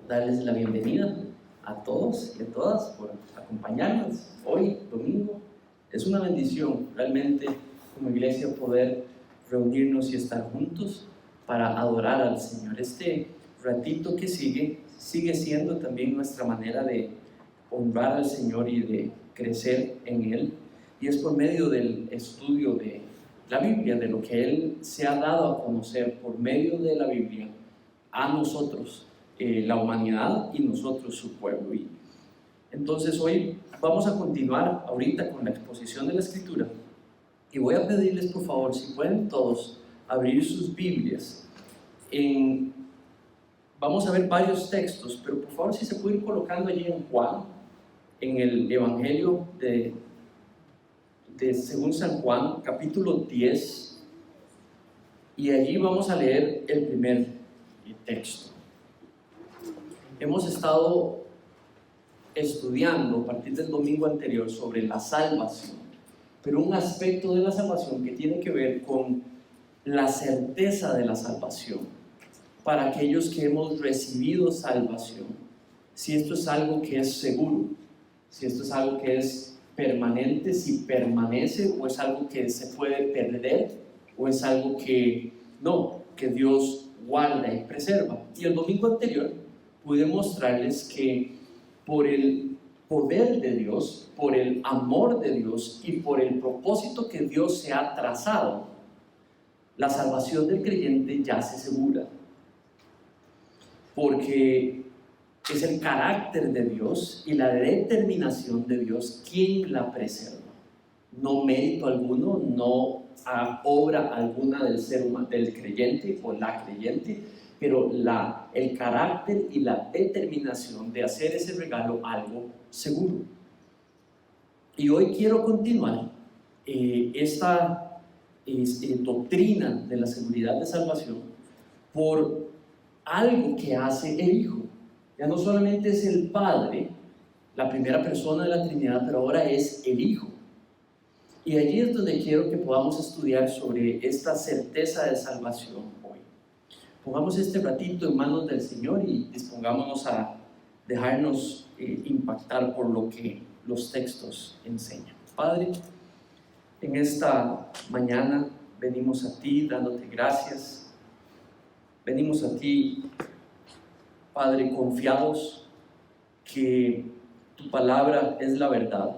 darles la bienvenida a todos y a todas por acompañarnos hoy, domingo. Es una bendición realmente como iglesia poder reunirnos y estar juntos para adorar al Señor. Este ratito que sigue siendo también nuestra manera de honrar al Señor y de crecer en Él, y es por medio del estudio de la Biblia, de lo que Él se ha dado a conocer por medio de la Biblia a nosotros, la humanidad, y nosotros su pueblo. Y entonces hoy vamos a continuar ahorita con la exposición de la Escritura, y voy a pedirles por favor, si pueden todos abrir sus Biblias. Vamos a ver varios textos, pero por favor si se puede ir colocando allí en Juan, en el Evangelio de según San Juan, capítulo 10, y allí vamos a leer el primer texto. Hemos estado estudiando a partir del domingo anterior sobre la salvación, pero un aspecto de la salvación que tiene que ver con la certeza de la salvación para aquellos que hemos recibido salvación. Si esto es algo que es seguro, si esto es algo que es permanente, si permanece, o es algo que se puede perder, o es algo que no, que Dios guarda y preserva. Y el domingo anterior pude mostrarles que por el poder de Dios, por el amor de Dios y por el propósito que Dios se ha trazado, la salvación del creyente ya se asegura, porque es el carácter de Dios y la determinación de Dios quien la preserva. No mérito alguno, no obra alguna del ser humano, del creyente o la creyente, pero el carácter y la determinación de hacer ese regalo algo seguro. Y hoy quiero continuar esta doctrina de la seguridad de salvación por algo que hace el Hijo. Ya no solamente es el Padre, la primera persona de la Trinidad, pero ahora es el Hijo. Y allí es donde quiero que podamos estudiar sobre esta certeza de salvación hoy. Pongamos este ratito en manos del Señor y dispongámonos a dejarnos impactar por lo que los textos enseñan. Padre, en esta mañana venimos a ti dándote gracias. Venimos a ti, Padre, confiados que tu palabra es la verdad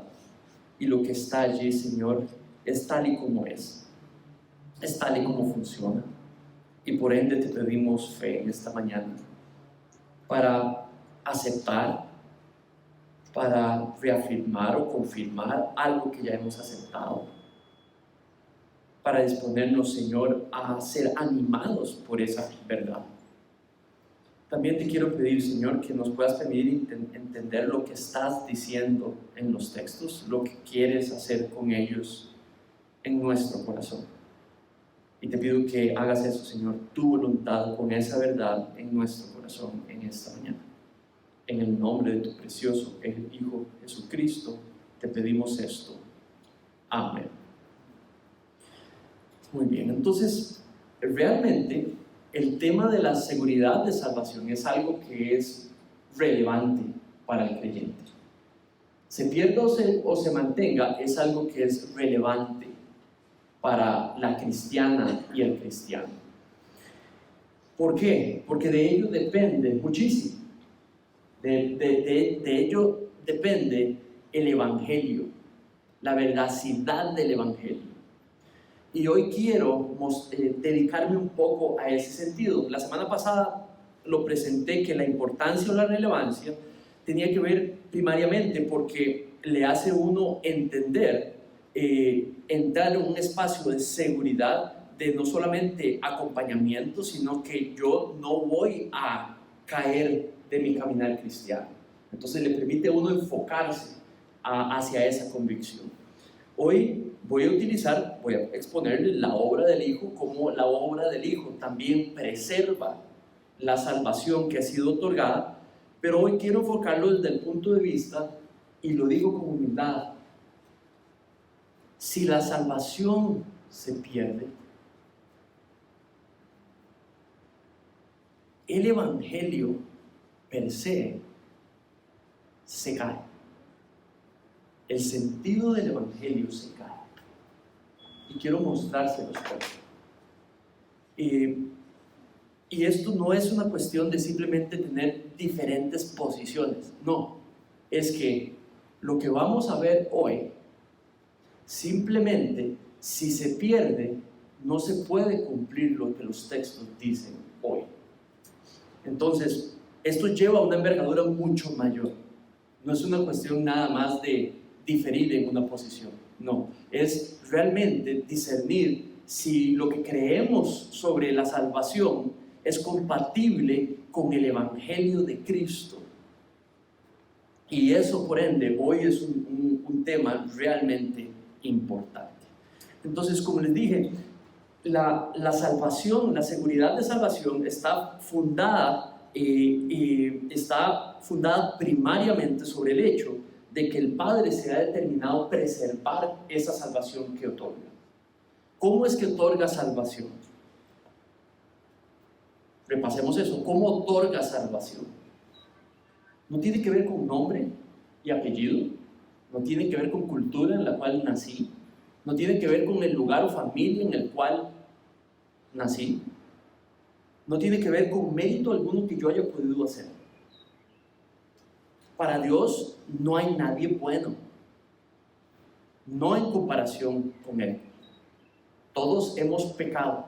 y lo que está allí, Señor, es tal y como es tal y como funciona, y por ende te pedimos fe en esta mañana para aceptar, para reafirmar o confirmar algo que ya hemos aceptado, para disponernos, Señor, a ser animados por esa verdad. También te quiero pedir, Señor, que nos puedas permitir entender lo que estás diciendo en los textos, lo que quieres hacer con ellos en nuestro corazón. Y te pido que hagas eso, Señor, tu voluntad con esa verdad en nuestro corazón en esta mañana. En el nombre de tu precioso Hijo Jesucristo, te pedimos esto. Amén. Muy bien, entonces, realmente el tema de la seguridad de salvación es algo que es relevante para el creyente. Se pierda o se mantenga, es algo que es relevante para la cristiana y el cristiano. ¿Por qué? Porque de ello depende muchísimo. De ello depende el Evangelio, la veracidad del Evangelio. Y hoy quiero dedicarme un poco a ese sentido. La semana pasada lo presenté, que la importancia o la relevancia tenía que ver primariamente porque le hace uno entender, entrar en un espacio de seguridad, de no solamente acompañamiento, sino que yo no voy a caer de mi caminar cristiano. Entonces le permite a uno enfocarse hacia esa convicción. Hoy voy a exponerles la obra del Hijo, como la obra del Hijo también preserva la salvación que ha sido otorgada, pero hoy quiero enfocarlo desde el punto de vista, y lo digo con humildad, si la salvación se pierde, el Evangelio per se se cae. El sentido del Evangelio se cae. Y quiero mostrárselos hoy. Y esto no es una cuestión de simplemente tener diferentes posiciones. No, es que lo que vamos a ver hoy, simplemente, si se pierde, no se puede cumplir lo que los textos dicen hoy. Entonces, esto lleva a una envergadura mucho mayor. No es una cuestión nada más de diferir en una posición. No, es realmente discernir si lo que creemos sobre la salvación es compatible con el Evangelio de Cristo. Y eso, por ende, hoy es un tema realmente importante. Entonces, como les dije, la salvación, la seguridad de salvación está fundada primariamente sobre el hecho de que el Padre se ha determinado preservar esa salvación que otorga. ¿Cómo es que otorga salvación? Repasemos eso. ¿Cómo otorga salvación? No tiene que ver con nombre y apellido, no tiene que ver con cultura en la cual nací, no tiene que ver con el lugar o familia en el cual nací, no tiene que ver con mérito alguno que yo haya podido hacer. Para Dios no hay nadie bueno, no en comparación con Él. Todos hemos pecado.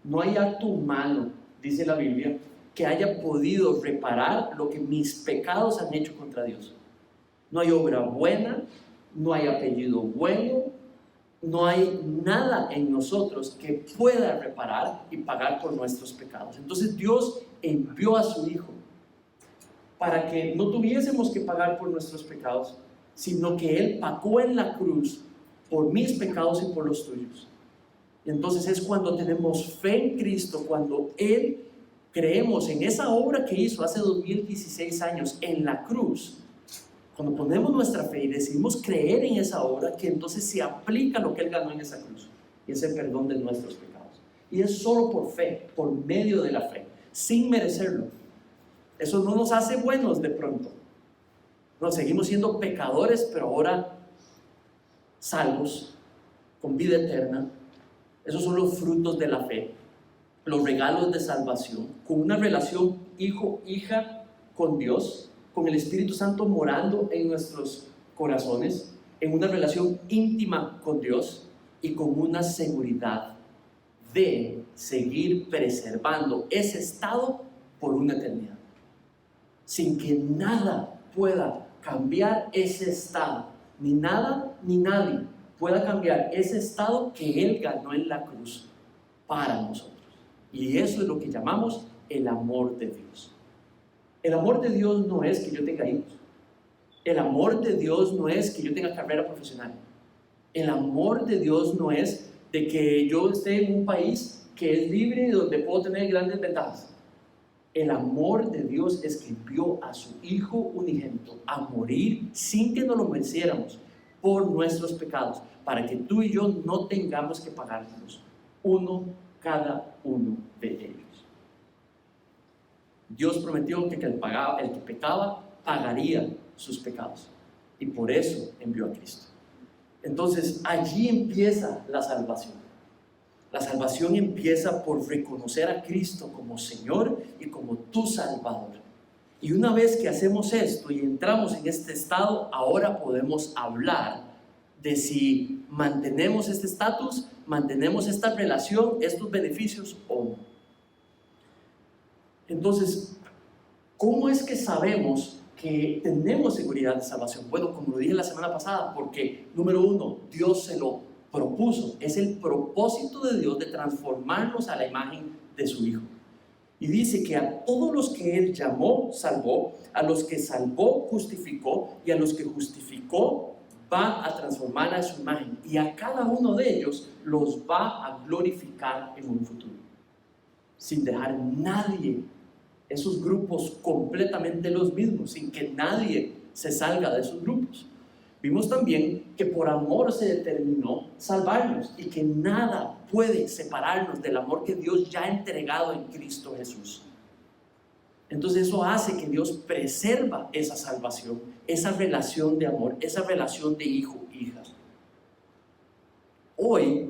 No hay acto humano, dice la Biblia, que haya podido reparar lo que mis pecados han hecho contra Dios. No hay obra buena, no hay apellido bueno, no hay nada en nosotros que pueda reparar y pagar por nuestros pecados. Entonces Dios envió a su Hijo para que no tuviésemos que pagar por nuestros pecados, sino que Él pagó en la cruz por mis pecados y por los tuyos. Y entonces es cuando tenemos fe en Cristo, cuando Él creemos en esa obra que hizo hace 2016 años en la cruz. Cuando ponemos nuestra fe y decidimos creer en esa obra, que entonces se aplica lo que Él ganó en esa cruz, y es el perdón de nuestros pecados. Y es solo por fe, por medio de la fe, sin merecerlo. Eso no nos hace buenos de pronto. No, seguimos siendo pecadores, pero ahora salvos, con vida eterna. Esos son los frutos de la fe, los regalos de salvación, con una relación hijo-hija con Dios, con el Espíritu Santo morando en nuestros corazones, en una relación íntima con Dios y con una seguridad de seguir preservando ese estado por una eternidad, sin que nada pueda cambiar ese estado, ni nada ni nadie pueda cambiar ese estado que Él ganó en la cruz para nosotros. Y eso es lo que llamamos el amor de Dios. El amor de Dios no es que yo tenga hijos. El amor de Dios no es que yo tenga carrera profesional. El amor de Dios no es de que yo esté en un país que es libre y donde puedo tener grandes ventajas. El amor de Dios es que envió a su Hijo unigénito a morir sin que nos lo mereciéramos por nuestros pecados, para que tú y yo no tengamos que pagarlos, cada uno de ellos. Dios prometió que el que pecaba pagaría sus pecados, y por eso envió a Cristo. Entonces allí empieza la salvación. La salvación empieza por reconocer a Cristo como Señor y como tu Salvador. Y una vez que hacemos esto y entramos en este estado, ahora podemos hablar de si mantenemos este estatus, mantenemos esta relación, estos beneficios o no. Entonces, ¿cómo es que sabemos que tenemos seguridad de salvación? Bueno, como lo dije la semana pasada, porque número uno, Dios se lo propuso. Es el propósito de Dios de transformarnos a la imagen de su Hijo. Y dice que a todos los que Él llamó, salvó, a los que salvó, justificó, y a los que justificó, va a transformar a su imagen. Y a cada uno de ellos los va a glorificar en un futuro. Sin dejar nadie, esos grupos completamente los mismos, sin que nadie se salga de esos grupos. Vimos también que por amor se determinó salvarnos y que nada puede separarnos del amor que Dios ya ha entregado en Cristo Jesús. Entonces eso hace que Dios preserva esa salvación, esa relación de amor, esa relación de hijo-hija. Hoy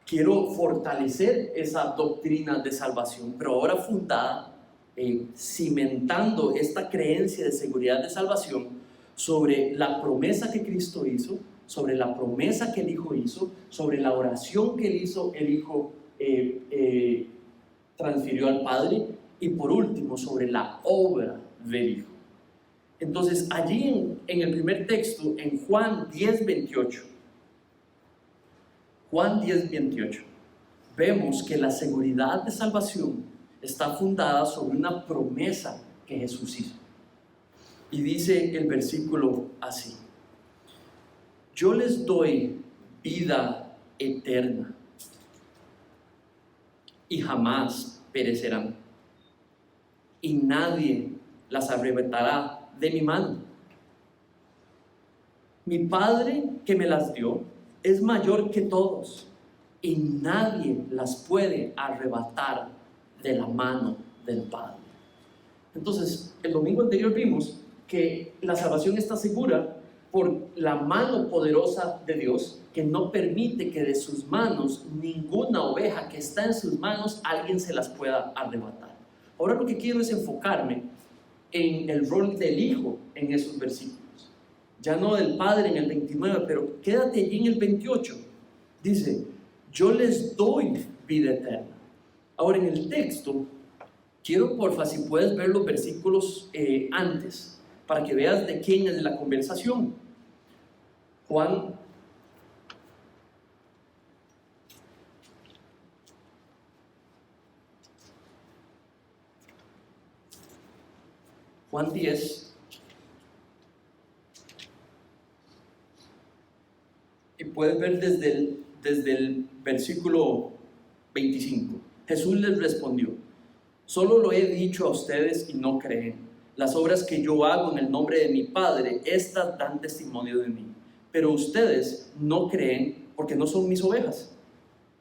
quiero fortalecer esa doctrina de salvación, pero ahora fundada, cimentando esta creencia de seguridad de salvación sobre la promesa que Cristo hizo, sobre la promesa que el Hijo hizo, sobre la oración que él hizo, el Hijo transfirió al Padre, y por último sobre la obra del Hijo. Entonces allí en el primer texto, en Juan 10:28, Juan 10:28, vemos que la seguridad de salvación está fundada sobre una promesa que Jesús hizo. Y dice el versículo así: yo les doy vida eterna y jamás perecerán, y nadie las arrebatará de mi mano. Mi Padre que me las dio es mayor que todos, y nadie las puede arrebatar de la mano del Padre. Entonces, el domingo anterior vimos que la salvación está segura por la mano poderosa de Dios, que no permite que de sus manos ninguna oveja que está en sus manos alguien se las pueda arrebatar. Ahora lo que quiero es enfocarme en el rol del Hijo en esos versículos. Ya no del Padre en el 29, pero quédate allí en el 28. Dice: yo les doy vida eterna. Ahora en el texto, quiero porfa si puedes ver los versículos antes, para que veas de quién es la conversación. Juan 10, y puedes ver desde el versículo 25. Jesús les respondió: solo lo he dicho a ustedes y no creen. Las obras que yo hago en el nombre de mi Padre, estas dan testimonio de mí. Pero ustedes no creen porque no son mis ovejas.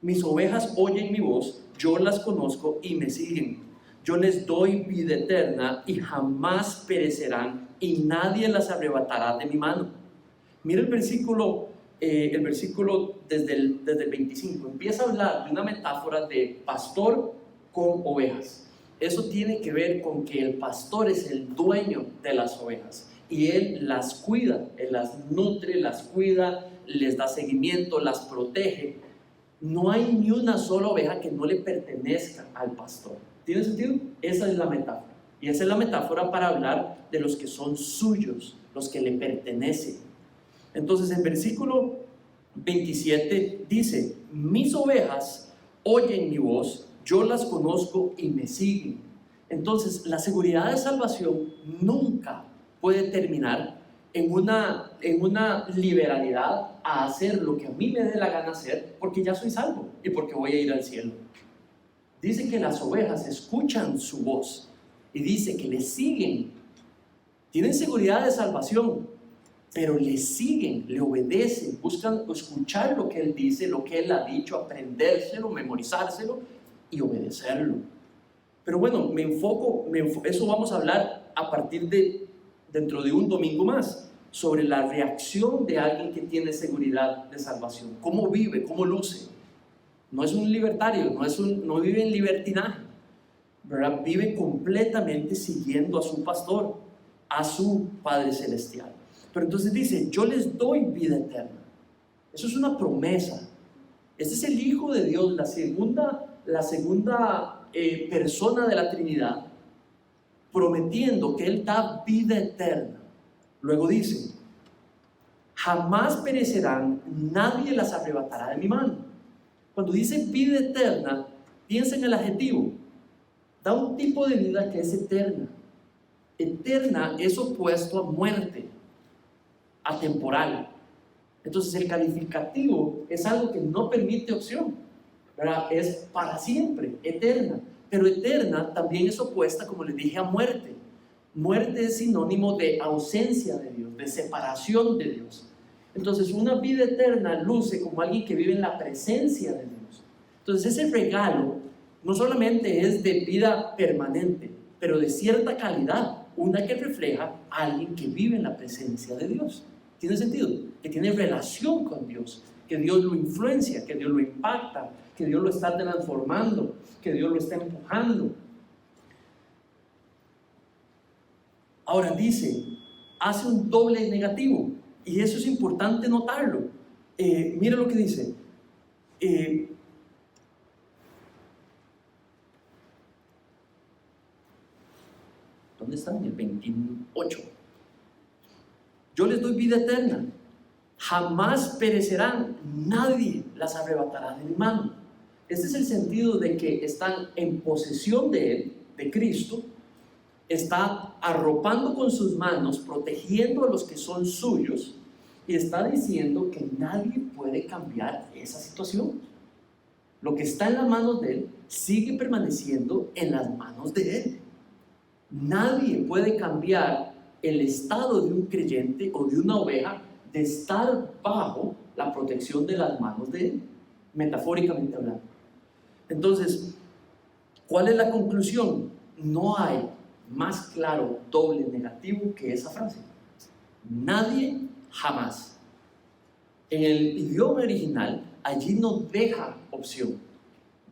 Mis ovejas oyen mi voz, yo las conozco y me siguen. Yo les doy vida eterna y jamás perecerán, y nadie las arrebatará de mi mano. Mira el versículo desde el 25. Empieza a hablar de una metáfora de pastor con ovejas. Eso tiene que ver con que el pastor es el dueño de las ovejas y él las cuida, él las nutre, las cuida, les da seguimiento, las protege. No hay ni una sola oveja que no le pertenezca al pastor. ¿Tiene sentido? Esa es la metáfora. Y esa es la metáfora para hablar de los que son suyos, los que le pertenecen. Entonces en versículo 27 dice: mis ovejas oyen mi voz, yo las conozco y me siguen. Entonces la seguridad de salvación nunca puede terminar en una liberalidad a hacer lo que a mí me dé la gana hacer, porque ya soy salvo y porque voy a ir al cielo. Dice que las ovejas escuchan su voz y dice que le siguen. Tienen seguridad de salvación, pero le siguen, le obedecen, buscan escuchar lo que él dice, lo que él ha dicho, aprendérselo, memorizárselo y obedecerlo. Pero bueno, eso vamos a hablar a partir de dentro de un domingo más, sobre la reacción de alguien que tiene seguridad de salvación. ¿Cómo vive? ¿Cómo luce? No es un libertario, no vive en libertinaje, ¿verdad? Vive completamente siguiendo a su pastor, a su Padre Celestial. Pero entonces dice: yo les doy vida eterna. Eso es una promesa. Este es el Hijo de Dios, la segunda persona de la Trinidad, prometiendo que Él da vida eterna. Luego dice: jamás perecerán, nadie las arrebatará de mi mano. Cuando dice vida eterna, piensa en el adjetivo. Da un tipo de vida que es eterna. Eterna es opuesto a muerte, atemporal. Entonces el calificativo es algo que no permite opción, ¿verdad? Es para siempre, eterna. Pero eterna también es opuesta, como les dije, a muerte. Muerte es sinónimo de ausencia de Dios, de separación de Dios. Entonces una vida eterna luce como alguien que vive en la presencia de Dios. Entonces ese regalo no solamente es de vida permanente, pero de cierta calidad, una que refleja a alguien que vive en la presencia de Dios. ¿Tiene sentido? Que tiene relación con Dios, que Dios lo influencia, que Dios lo impacta, que Dios lo está transformando, que Dios lo está empujando. Ahora dice, hace un doble negativo, y eso es importante notarlo. Mira lo que dice. ¿Dónde está? En el 28. Yo les doy vida eterna, jamás perecerán, nadie las arrebatará de mi mano. Este es el sentido de que están en posesión de Él, de Cristo, está arropando con sus manos, protegiendo a los que son suyos, y está diciendo que nadie puede cambiar esa situación. Lo que está en las manos de Él sigue permaneciendo en las manos de Él. Nadie puede cambiar el estado de un creyente o de una oveja de estar bajo la protección de las manos de Él, metafóricamente hablando. Entonces, ¿cuál es la conclusión? No hay más claro doble negativo que esa frase. Nadie, jamás. En el idioma original, allí no deja opción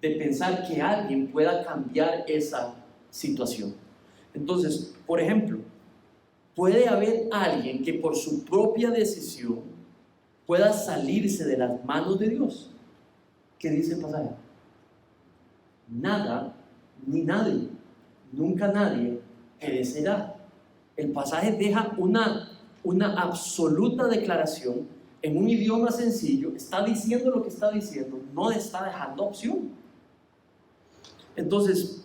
de pensar que alguien pueda cambiar esa situación. Entonces, por ejemplo, puede haber alguien que por su propia decisión pueda salirse de las manos de Dios. ¿Qué dice el pasaje? Nada ni nadie, nunca nadie perecerá. El pasaje deja una absoluta declaración en un idioma sencillo, está diciendo lo que está diciendo, no está dejando opción. Entonces,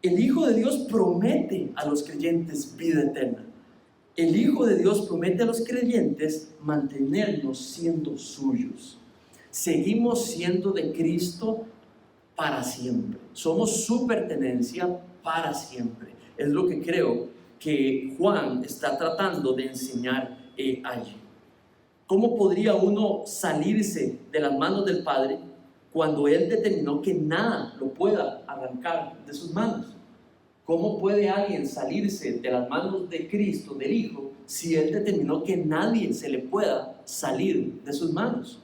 el Hijo de Dios promete a los creyentes vida eterna. El Hijo de Dios promete a los creyentes mantenernos siendo suyos. Seguimos siendo de Cristo para siempre. Somos su pertenencia para siempre. Es lo que creo que Juan está tratando de enseñar allí. ¿Cómo podría uno salirse de las manos del Padre cuando Él determinó que nada lo pueda arrancar de sus manos? ¿Cómo puede alguien salirse de las manos de Cristo, del Hijo, si Él determinó que nadie se le pueda salir de sus manos?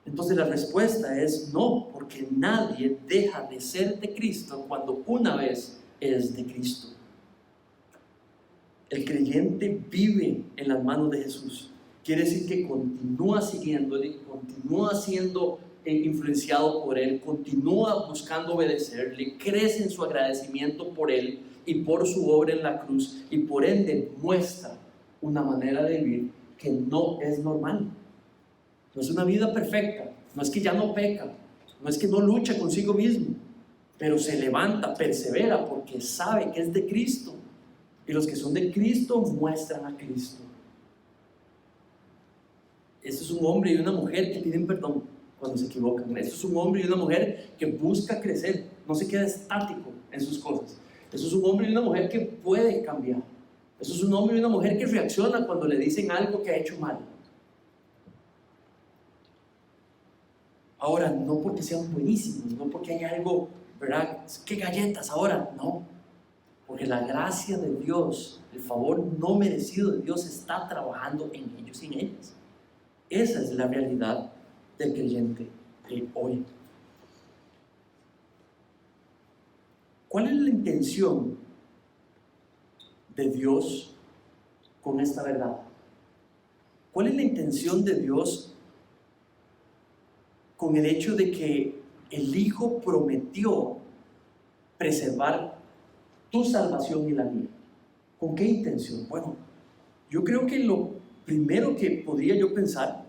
Entonces la respuesta es no, porque nadie deja de ser de Cristo cuando una vez es de Cristo. El creyente vive en las manos de Jesús. Quiere decir que continúa siguiéndole, continúa siendo influenciado por Él, continúa buscando obedecerle, crece en su agradecimiento por Él y por su obra en la cruz, y por ende muestra una manera de vivir que no es normal. No es una vida perfecta, no es que ya no peca, no es que no lucha consigo mismo, pero se levanta, persevera porque sabe que es de Cristo, y los que son de Cristo muestran a Cristo. Este es un hombre y una mujer que piden perdón cuando se equivocan. Este es un hombre y una mujer que busca crecer, no se queda estático en sus cosas. Eso es un hombre y una mujer que puede cambiar. Eso es un hombre y una mujer que reacciona cuando le dicen algo que ha hecho mal. Ahora, no porque sean buenísimos, no porque haya algo, ¿verdad? ¿Qué galletas ahora? No, porque la gracia de Dios, el favor no merecido de Dios está trabajando en ellos y en ellas. Esa es la realidad del creyente de hoy. ¿Cuál es la intención de Dios con esta verdad? ¿Cuál es la intención de Dios con el hecho de que el Hijo prometió preservar tu salvación y la mía? ¿Con qué intención? Bueno, yo creo que lo primero que podría yo pensar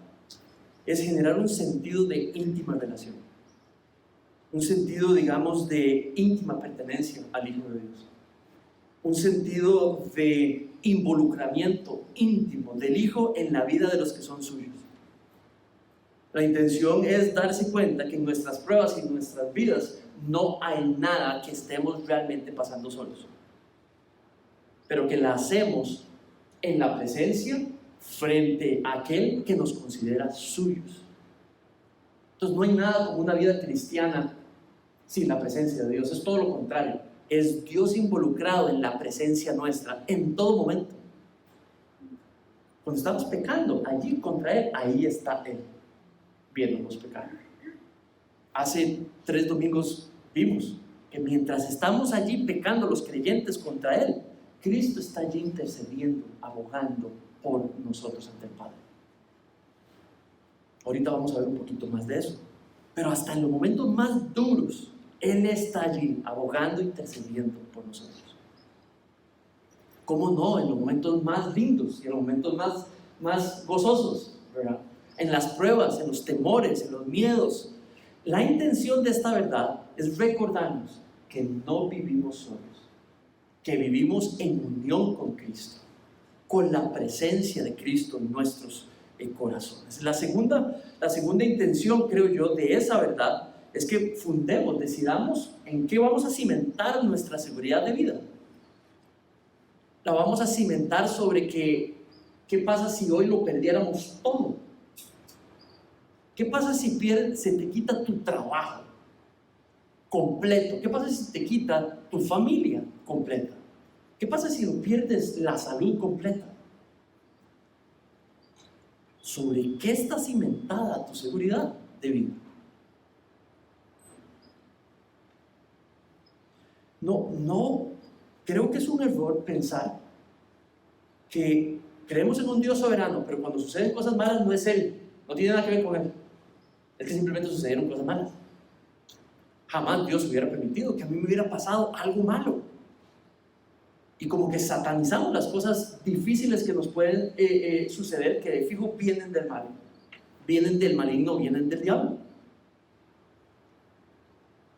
es generar un sentido de íntima relación, un sentido, digamos, de íntima pertenencia al Hijo de Dios, un sentido de involucramiento íntimo del Hijo en la vida de los que son suyos. La intención es darse cuenta que en nuestras pruebas y en nuestras vidas no hay nada que estemos realmente pasando solos, pero que la hacemos en la presencia frente a aquel que nos considera suyos. Entonces no hay nada como una vida cristiana sin la presencia de Dios. Es todo lo contrario. Es Dios involucrado en la presencia nuestra en todo momento. Cuando estamos pecando allí contra Él, ahí está Él viéndonos pecar. Hace 3 domingos vimos que mientras estamos allí pecando los creyentes contra Él, Cristo está allí intercediendo, abogando por nosotros ante el Padre. Ahorita vamos a ver un poquito más de eso. Pero hasta en los momentos más duros, Él está allí abogando, intercediendo por nosotros. ¿Cómo no? En los momentos más lindos y en los momentos más gozosos, ¿verdad? En las pruebas, en los temores, en los miedos. La intención de esta verdad es recordarnos que no vivimos solos, que vivimos en unión con Cristo, con la presencia de Cristo en nuestros corazones. La segunda intención, creo yo, de esa verdad es que fundemos, decidamos en qué vamos a cimentar nuestra seguridad de vida. La vamos a cimentar sobre qué pasa si hoy lo perdiéramos todo. ¿Qué pasa si se te quita tu trabajo completo? ¿Qué pasa si te quita tu familia completa? ¿Qué pasa si lo pierdes la salud completa? ¿Sobre qué está cimentada tu seguridad de vida? No, creo que es un error pensar que creemos en un Dios soberano, pero cuando suceden cosas malas no es Él, no tiene nada que ver con Él. Es que simplemente sucedieron cosas malas. Jamás Dios hubiera permitido que a mí me hubiera pasado algo malo. Y como que satanizamos las cosas difíciles que nos pueden suceder, que de fijo vienen del mal, vienen del maligno, vienen del diablo.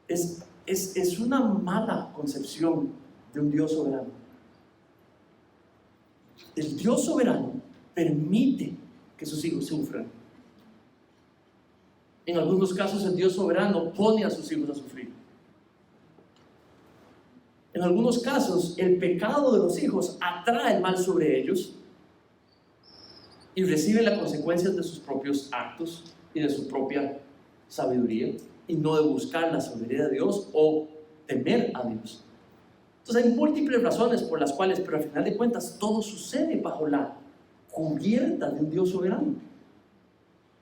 Es una mala concepción de un Dios soberano. El Dios soberano permite que sus hijos sufran. En algunos casos el Dios soberano pone a sus hijos a sufrir. En algunos casos el pecado de los hijos atrae el mal sobre ellos y reciben las consecuencias de sus propios actos y de su propia sabiduría, y no de buscar la sabiduría de Dios o temer a Dios. Entonces hay múltiples razones por las cuales, pero al final de cuentas todo sucede bajo la cubierta de un Dios soberano.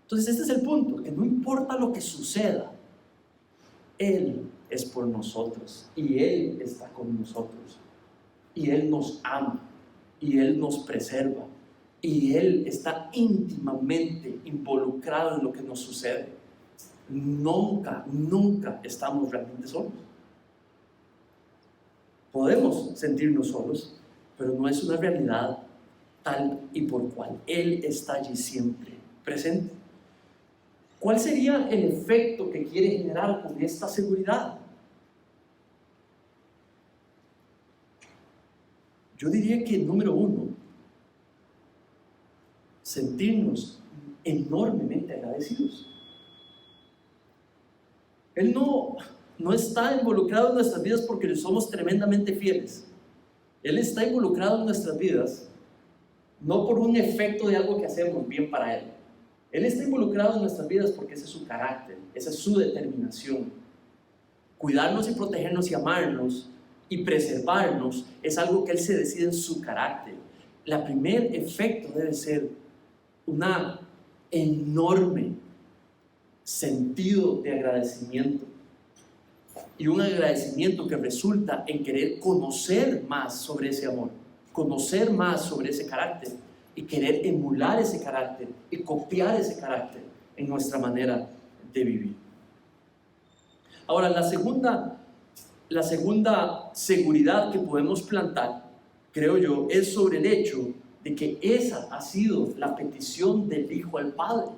Entonces este es el punto, que no importa lo que suceda, Él es por nosotros y Él está con nosotros y Él nos ama y Él nos preserva y Él está íntimamente involucrado en lo que nos sucede. Nunca estamos realmente solos. Podemos sentirnos solos, pero no es una realidad tal y por cual. Él está allí siempre presente. ¿Cuál sería el efecto que quiere generar con esta seguridad? Yo diría que número 1, sentirnos enormemente agradecidos. Él no está involucrado en nuestras vidas porque le somos tremendamente fieles. Él está involucrado en nuestras vidas no por un efecto de algo que hacemos bien para Él. Él está involucrado en nuestras vidas porque ese es su carácter, esa es su determinación. Cuidarnos y protegernos y amarnos y preservarnos es algo que Él se decide en su carácter. El primer efecto debe ser una enorme sentido de agradecimiento, y un agradecimiento que resulta en querer conocer más sobre ese amor, conocer más sobre ese carácter y querer emular ese carácter y copiar ese carácter en nuestra manera de vivir. Ahora, la segunda seguridad que podemos plantar, creo yo, es sobre el hecho de que esa ha sido la petición del Hijo al Padre,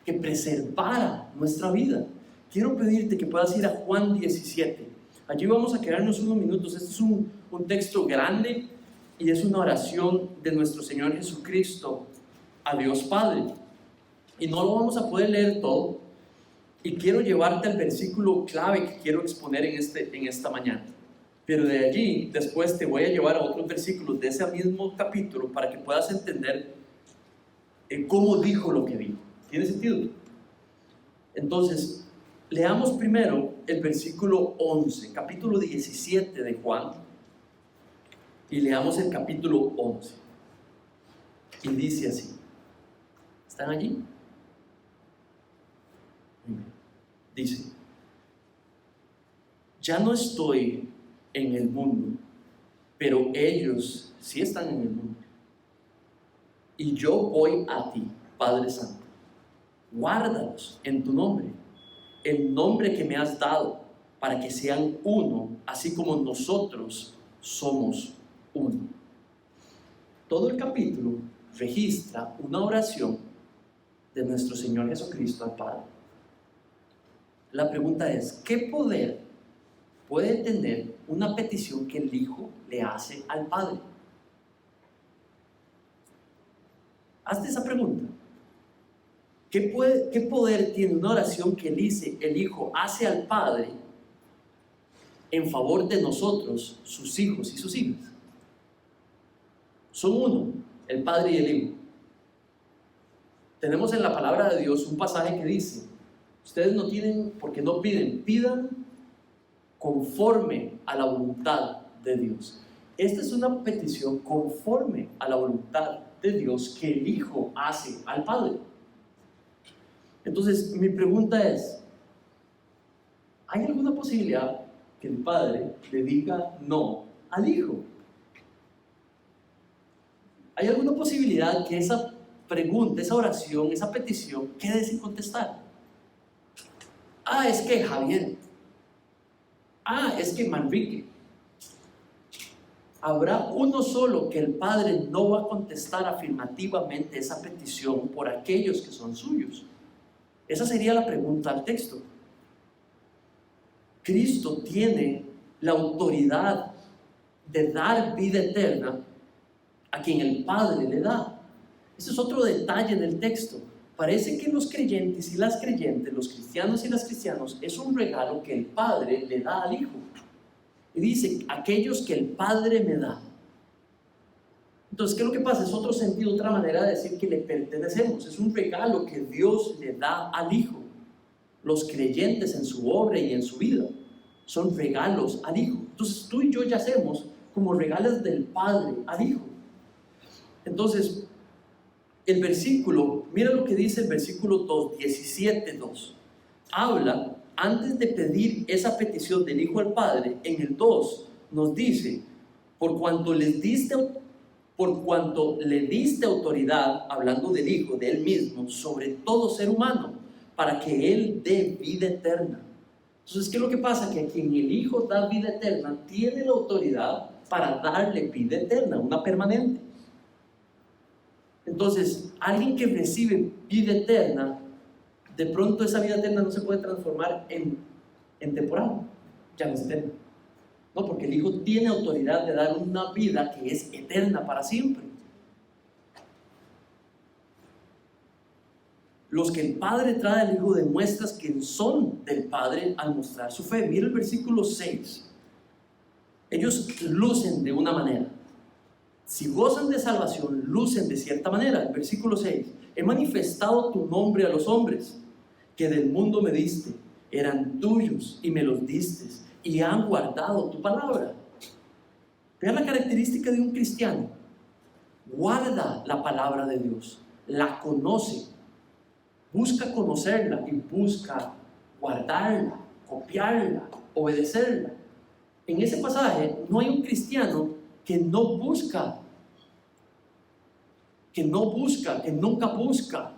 que preservara nuestra vida. Quiero pedirte que puedas ir a Juan 17. Allí vamos a quedarnos unos minutos. Este es un texto grande y es una oración de nuestro Señor Jesucristo a Dios Padre. Y no lo vamos a poder leer todo. Y quiero llevarte al versículo clave que quiero exponer en esta mañana. Pero de allí, después te voy a llevar a otros versículos de ese mismo capítulo para que puedas entender cómo dijo lo que dijo. ¿Tiene sentido? Entonces, Leamos primero el versículo 11, capítulo 17 de Juan, y leamos el capítulo 11. Y dice así. ¿Están allí? Dice: ya no estoy en el mundo, pero ellos sí están en el mundo. Y yo voy a ti, Padre Santo. Guárdalos en tu nombre, el nombre que me has dado, para que sean uno, así como nosotros somos uno. Todo el capítulo registra una oración de nuestro Señor Jesucristo al Padre. La pregunta es: ¿qué poder puede tener una petición que el Hijo le hace al Padre? Hazte esa pregunta. ¿Qué poder tiene una oración que el Hijo hace al Padre en favor de nosotros, sus hijos y sus hijas? Son uno, el Padre y el Hijo. Tenemos en la palabra de Dios un pasaje que dice: ustedes no tienen porque no piden, pidan conforme a la voluntad de Dios. Esta es una petición conforme a la voluntad de Dios que el Hijo hace al Padre. Entonces, mi pregunta es: ¿hay alguna posibilidad que el Padre le diga no al Hijo? ¿Hay alguna posibilidad que esa pregunta, esa oración, esa petición quede sin contestar? Es que Javier. Es que Manrique. Habrá uno solo que el Padre no va a contestar afirmativamente esa petición por aquellos que son suyos. Esa sería la pregunta al texto. Cristo tiene la autoridad de dar vida eterna a quien el Padre le da. Ese es otro detalle en el texto. Parece que los creyentes y las creyentes, los cristianos y las cristianas, es un regalo que el Padre le da al Hijo. Y dice: aquellos que el Padre me da. Entonces, ¿qué es lo que pasa? Es otro sentido, otra manera de decir que le pertenecemos. Es un regalo que Dios le da al Hijo. Los creyentes en su obra y en su vida son regalos al Hijo. Entonces, tú y yo yacemos como regalos del Padre al Hijo. Entonces, el versículo, mira lo que dice el versículo 2, 17:2. Habla, antes de pedir esa petición del Hijo al Padre, en el 2 nos dice: por cuanto le diste autoridad, hablando del Hijo, de Él mismo, sobre todo ser humano, para que Él dé vida eterna. Entonces, ¿qué es lo que pasa? Que a quien el Hijo da vida eterna, tiene la autoridad para darle vida eterna, una permanente. Entonces, alguien que recibe vida eterna, de pronto esa vida eterna no se puede transformar en temporal, ya no es eterna. No, porque el Hijo tiene autoridad de dar una vida que es eterna para siempre. Los que el Padre trae al Hijo demuestran que son del Padre al mostrar su fe. Mira el versículo 6. Ellos lucen de una manera. Si gozan de salvación, lucen de cierta manera. El versículo 6. He manifestado tu nombre a los hombres, que del mundo me diste. Eran tuyos y me los diste, y han guardado tu palabra. Vean la característica de un cristiano. Guarda la palabra de Dios, la conoce, busca conocerla y busca guardarla, copiarla, obedecerla. En ese pasaje no hay un cristiano que nunca busca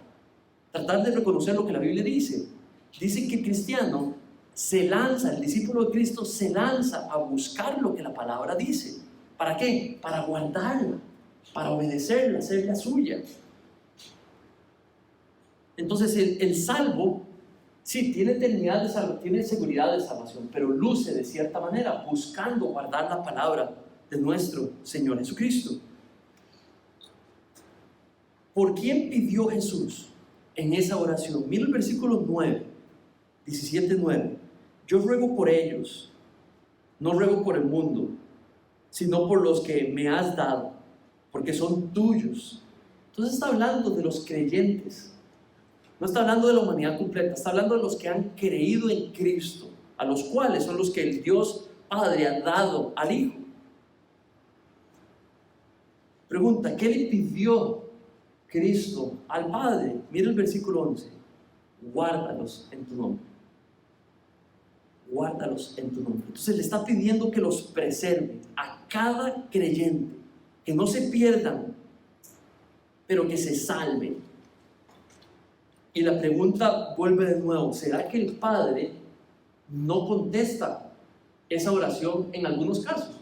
tratar de reconocer lo que la Biblia dice. Dice que el cristiano se lanza, el discípulo de Cristo se lanza a buscar lo que la palabra dice. ¿Para qué? Para guardarla, para obedecerla, hacerla suya. Entonces el salvo, sí, tiene eternidad de salvación, tiene seguridad de salvación, pero luce de cierta manera, buscando guardar la palabra de nuestro Señor Jesucristo. ¿Por quién pidió Jesús en esa oración? Mira el versículo 9, 17:9. Yo ruego por ellos, no ruego por el mundo, sino por los que me has dado, porque son tuyos. Entonces está hablando de los creyentes. No está hablando de la humanidad completa, está hablando de los que han creído en Cristo, a los cuales son los que el Dios Padre ha dado al Hijo. Pregunta, ¿qué le pidió Cristo al Padre? Mira el versículo 11. Guárdalos en tu nombre. Guárdalos en tu nombre. Entonces le está pidiendo que los preserve a cada creyente, que no se pierdan, pero que se salven. Y la pregunta vuelve de nuevo, ¿será que el Padre no contesta esa oración en algunos casos?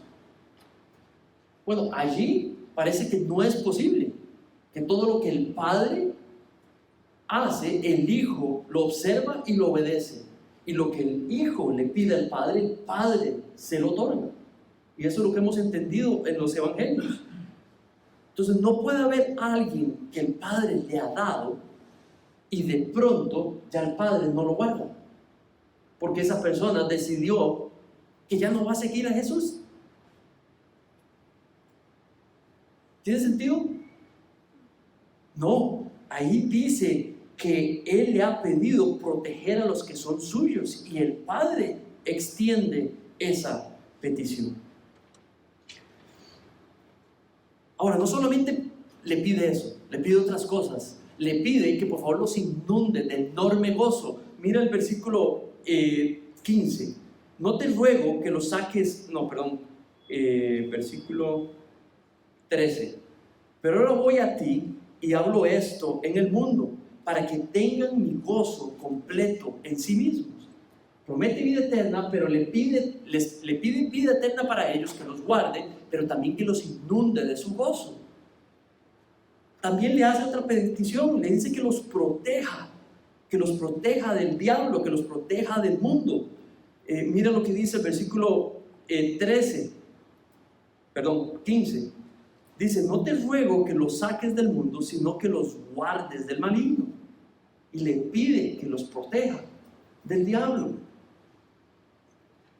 Bueno, allí parece que no es posible, que todo lo que el Padre hace, el Hijo lo observa y lo obedece. Y lo que el Hijo le pide al Padre, el Padre se lo otorga. Y eso es lo que hemos entendido en los Evangelios. Entonces no puede haber alguien que el Padre le ha dado y de pronto ya el Padre no lo guarda, porque esa persona decidió que ya no va a seguir a Jesús. ¿Tiene sentido? No, ahí dice que Él le ha pedido proteger a los que son suyos y el Padre extiende esa petición. Ahora, no solamente le pide eso, le pide otras cosas. Le pide que por favor los inunde de enorme gozo. Mira el versículo 15. No te ruego que los saques, versículo 13. Pero ahora voy a ti y hablo esto en el mundo, para que tengan mi gozo completo en sí mismos. Promete vida eterna, pero le pide vida eterna para ellos, que los guarde, pero también que los inunde de su gozo. También le hace otra petición, le dice que los proteja del diablo, que los proteja del mundo. Mira lo que dice el versículo 15. Dice, no te ruego que los saques del mundo, sino que los guardes del maligno. Y le pide que los proteja del diablo.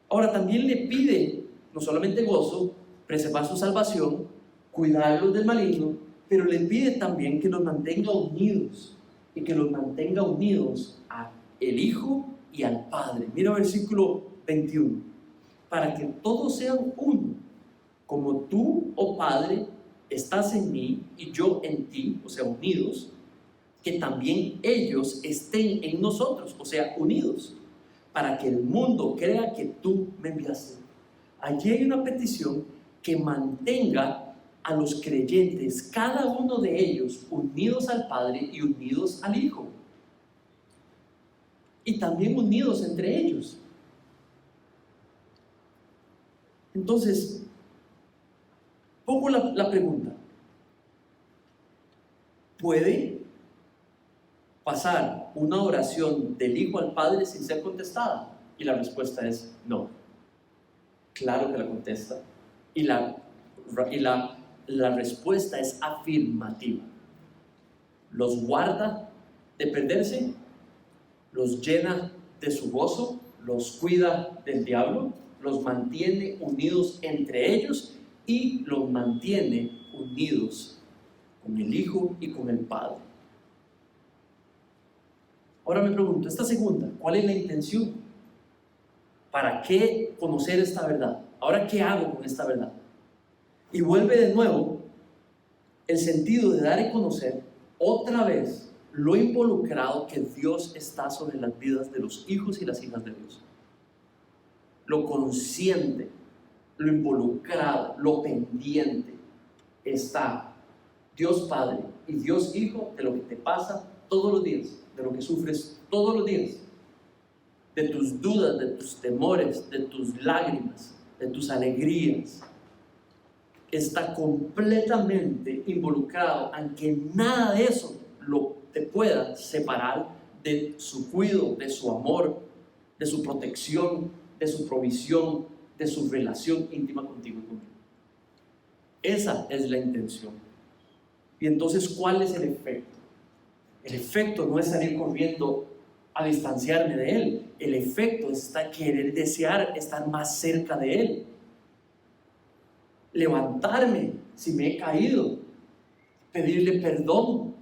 Ahora también le pide, no solamente gozo, preservar su salvación, cuidarlos del maligno, pero le pide también que los mantenga unidos, y que los mantenga unidos al Hijo y al Padre. Mira el versículo 21. Para que todos sean uno, como tú, oh Padre, estás en mí y yo en ti, o sea, unidos, que también ellos estén en nosotros, o sea, unidos, para que el mundo crea que tú me enviaste. Allí hay una petición que mantenga a los creyentes, cada uno de ellos, unidos al Padre y unidos al Hijo. Y también unidos entre ellos. Entonces, pongo la pregunta. ¿Puede pasar una oración del Hijo al Padre sin ser contestada? Y la respuesta es no. Claro que la contesta. Y la respuesta es afirmativa. Los guarda de perderse, los llena de su gozo, los cuida del diablo, los mantiene unidos entre ellos y los mantiene unidos con el Hijo y con el Padre. Ahora me pregunto, esta segunda, ¿cuál es la intención? ¿Para qué conocer esta verdad? Ahora, ¿qué hago con esta verdad? Y vuelve de nuevo el sentido de dar y conocer otra vez lo involucrado que Dios está sobre las vidas de los hijos y las hijas de Dios. Lo consciente, lo involucrado, lo pendiente está Dios Padre y Dios Hijo de lo que te pasa todos los días, de lo que sufres todos los días, de tus dudas, de tus temores, de tus lágrimas, de tus alegrías. Está completamente involucrado, aunque nada de eso te pueda separar de su cuidado, de su amor, de su protección, de su provisión, de su relación íntima contigo y conmigo. Esa es la intención. Y entonces, ¿cuál es el efecto? El efecto no es salir corriendo a distanciarme de Él. El efecto es querer, desear estar más cerca de Él. Levantarme si me he caído, pedirle perdón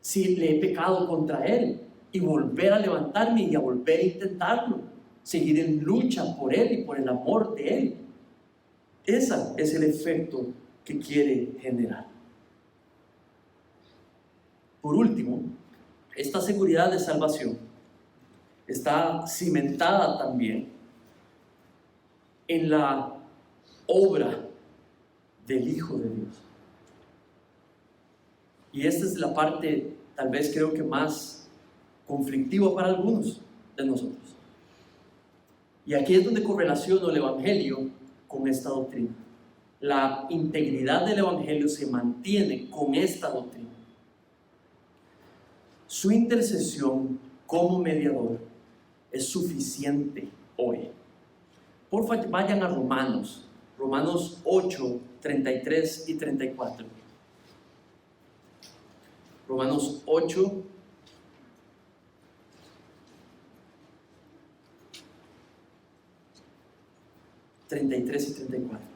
si le he pecado contra Él, y volver a levantarme y a volver a intentarlo, seguir en lucha por Él y por el amor de Él. Ese es el efecto que quiere generar. Por último, esta seguridad de salvación está cimentada también en la obra del Hijo de Dios. Y esta es la parte, tal vez creo que más conflictiva para algunos de nosotros. Y aquí es donde correlaciono el Evangelio con esta doctrina. La integridad del Evangelio se mantiene con esta doctrina. Su intercesión como mediador es suficiente hoy. Por favor, vayan a Romanos 8, 33 y 34. Romanos 8, 33 y 34.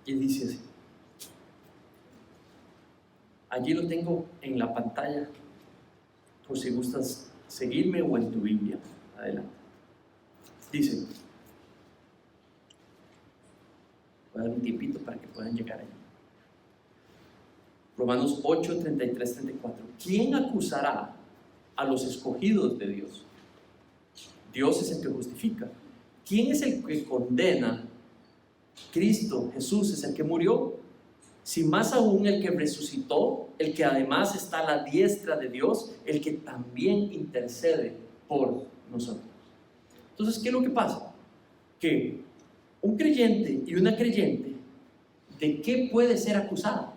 Y dice así. Allí lo tengo en la pantalla, por si gustas seguirme o en tu Biblia. Adelante. Dice, voy a dar un tiempito para que puedan llegar allá. Romanos 8, 33, 34. ¿Quién acusará a los escogidos de Dios? Dios es el que justifica. ¿Quién es el que condena? Cristo, Jesús es el que murió. Si más aún el que resucitó, el que además está a la diestra de Dios, el que también intercede por nosotros. Entonces, ¿qué es lo que pasa? Que un creyente y una creyente, ¿de qué puede ser acusada?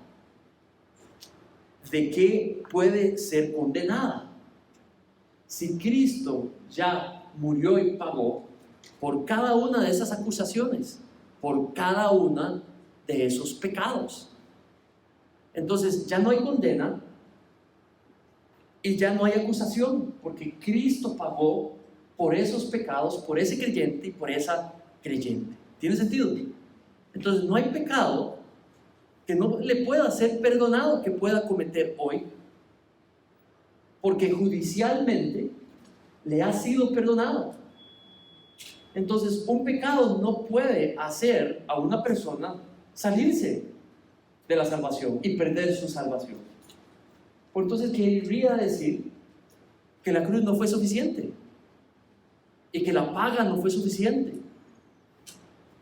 ¿De qué puede ser condenada? Si Cristo ya murió y pagó por cada una de esas acusaciones, por cada una de esos pecados. Entonces ya no hay condena y ya no hay acusación, porque Cristo pagó por esos pecados, por ese creyente y por esa creyente. ¿Tiene sentido? Entonces no hay pecado que no le pueda ser perdonado, que pueda cometer hoy, porque judicialmente le ha sido perdonado. Entonces un pecado no puede hacer a una persona salirse de la salvación y perder su salvación. Por entonces querría decir que la cruz no fue suficiente y que la paga no fue suficiente.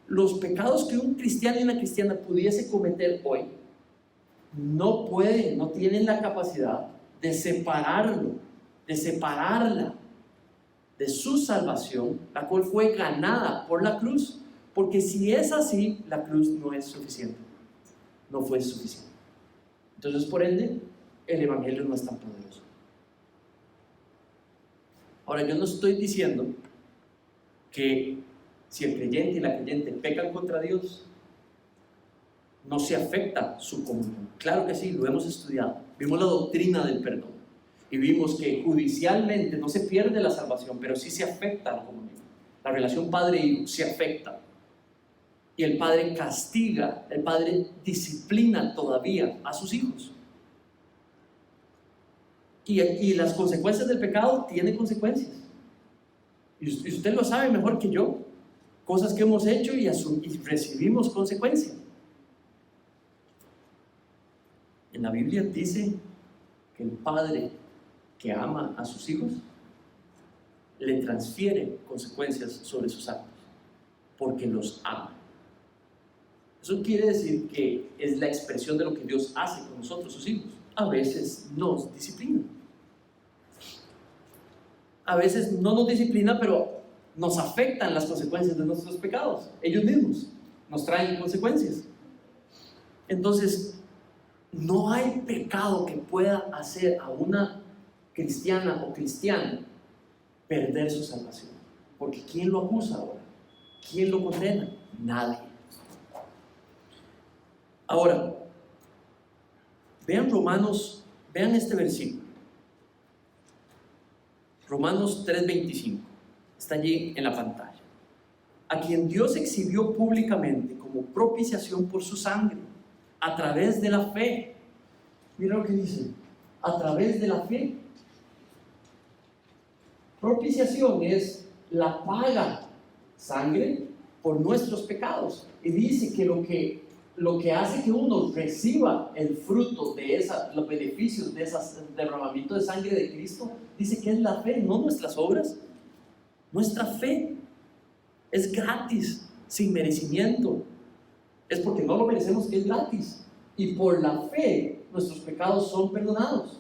Los pecados que un cristiano y una cristiana pudiese cometer hoy no pueden, no tienen la capacidad de separarlo, de separarla de su salvación, la cual fue ganada por la cruz. Porque si es así, la cruz no es suficiente, no fue suficiente. Entonces, por ende, el Evangelio no es tan poderoso. Ahora, yo no estoy diciendo que si el creyente y la creyente pecan contra Dios, no se afecta su comunión. Claro que sí, lo hemos estudiado. Vimos la doctrina del perdón y vimos que judicialmente no se pierde la salvación, pero sí se afecta la comunión. La relación padre-hijo se afecta. Y el padre castiga, el padre disciplina todavía a sus hijos. Y las consecuencias del pecado tienen consecuencias. Y usted lo sabe mejor que yo. Cosas que hemos hecho y recibimos consecuencias. En la Biblia dice que el padre que ama a sus hijos le transfiere consecuencias sobre sus actos, porque los ama. Eso quiere decir que es la expresión de lo que Dios hace con nosotros, sus hijos. A veces nos disciplina. A veces no nos disciplina, pero nos afectan las consecuencias de nuestros pecados. Ellos mismos nos traen consecuencias. Entonces, no hay pecado que pueda hacer a una cristiana o cristiano perder su salvación. Porque ¿quién lo acusa ahora? ¿Quién lo condena? Nadie. Ahora, vean Romanos, vean este versículo. Romanos 3:25. Está allí en la pantalla. a quien Dios exhibió públicamente como propiciación por su sangre, a través de la fe. Mira lo que dice, a través de la fe. Propiciación es la paga, sangre, por nuestros pecados. Y dice que lo que hace que uno reciba el fruto de los beneficios de ese derramamiento de sangre de Cristo, dice que es la fe, no nuestras obras. Nuestra fe es gratis, sin merecimiento. Es porque no lo merecemos, es gratis. Y por la fe, nuestros pecados son perdonados.